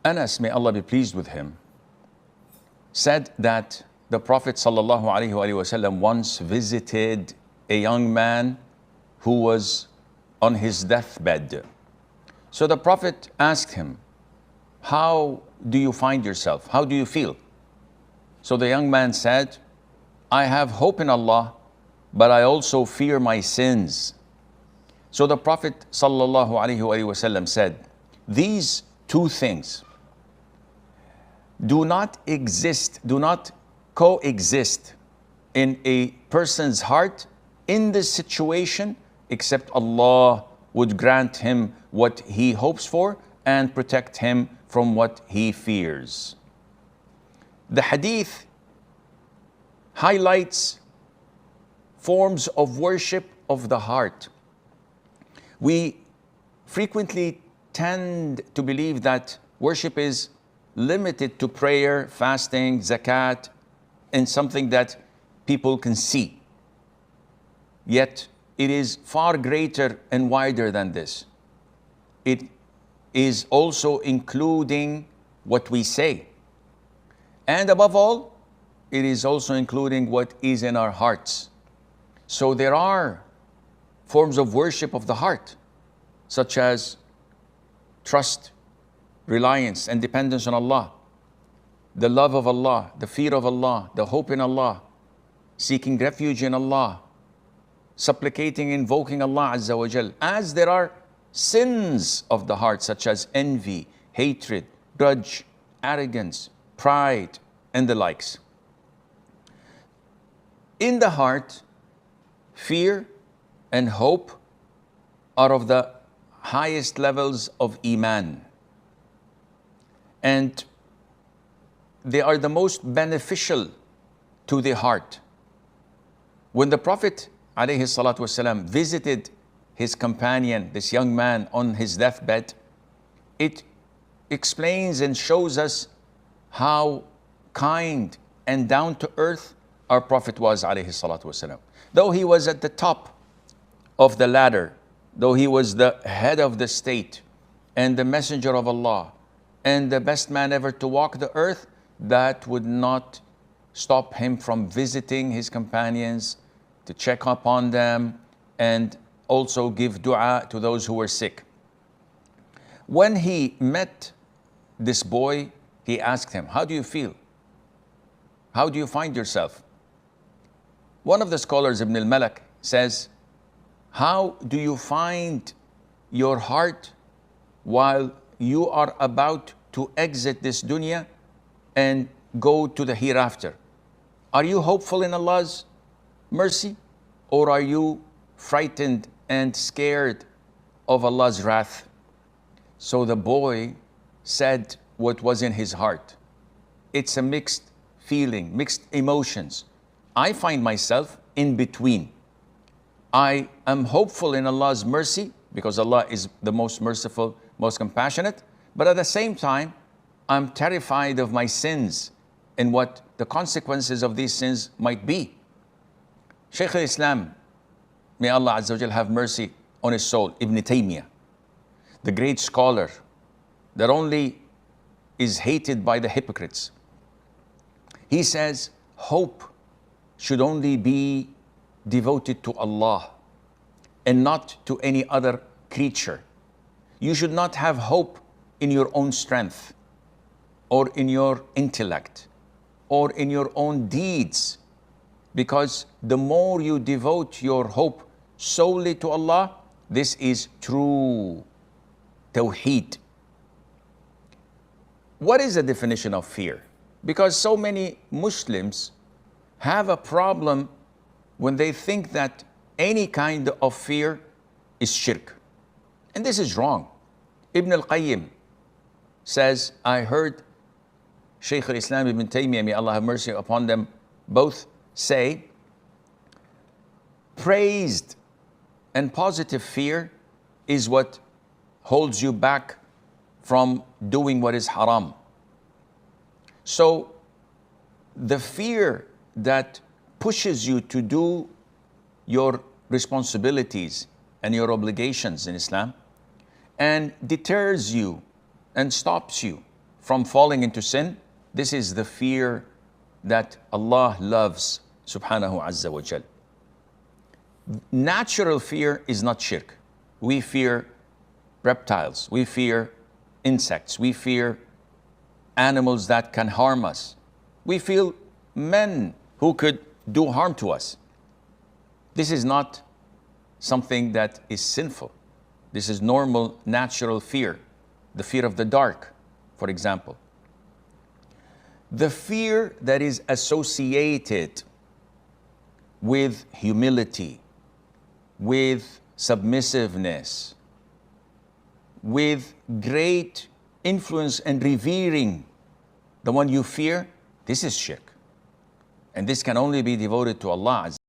Anas, may Allah be pleased with him, said that the Prophet ﷺ once visited a young man who was on his deathbed. So the Prophet asked him, how do you find yourself? How do you feel? So the young man said, I have hope in Allah, but I also fear my sins. So the Prophet ﷺ said, these two things do not coexist in a person's heart in this situation, except Allah would grant him what he hopes for and protect him from what he fears. The hadith highlights forms of worship of the heart. We frequently tend to believe that worship is limited to prayer, fasting, zakat, and something that people can see. Yet it is far greater and wider than this. It is also including what we say. And above all, it is also including what is in our hearts. So there are forms of worship of the heart, such as trust, reliance, and dependence on Allah, the love of Allah, the fear of Allah, the hope in Allah, seeking refuge in Allah, supplicating, invoking Allah Azza wa Jal. As there are sins of the heart, such as envy, hatred, grudge, arrogance, pride, and the likes. In the heart, fear and hope are of the highest levels of Iman. And they are the most beneficial to the heart. When the Prophet ﷺ visited his companion, this young man, on his deathbed, it explains and shows us how kind and down to earth our Prophet was ﷺ. Though he was at the top of the ladder, though he was the head of the state and the messenger of Allah and the best man ever to walk the earth, that would not stop him from visiting his companions, to check upon them, and also give dua to those who were sick. When he met this boy, he asked him, how do you feel? How do you find yourself? One of the scholars, Ibn al-Malak, says, how do you find your heart while you are about to exit this dunya and go to the hereafter? Are you hopeful in Allah's mercy, or are you frightened and scared of Allah's wrath? So the boy said what was in his heart. It's a mixed feeling, mixed emotions. I find myself in between. I am hopeful in Allah's mercy because Allah is the most merciful, most compassionate, but at the same time, I'm terrified of my sins and what the consequences of these sins might be. Shaykh al-Islam, may Allah Azza wa Jal have mercy on his soul, Ibn Taymiyyah, the great scholar that only is hated by the hypocrites. He says, hope should only be devoted to Allah and not to any other creature. You should not have hope in your own strength or in your intellect or in your own deeds, because the more you devote your hope solely to Allah, this is true Tawheed. What is the definition of fear? Because so many Muslims have a problem when they think that any kind of fear is shirk. And this is wrong. Ibn al-Qayyim says, I heard Shaykh al-Islam Ibn Taymiyyah, may Allah have mercy upon them both, say, praised and positive fear is what holds you back from doing what is haram. So the fear that pushes you to do your responsibilities and your obligations in Islam and deters you and stops you from falling into sin, this is the fear that Allah loves, subhanahu azza wa jal. Natural fear is not shirk. We fear reptiles, we fear insects, we fear animals that can harm us. We feel men who could do harm to us. This is not something that is sinful. This is normal, natural fear. The fear of the dark, for example. The fear that is associated with humility, with submissiveness, with great influence and revering the one you fear, this is shirk. And this can only be devoted to Allah Azza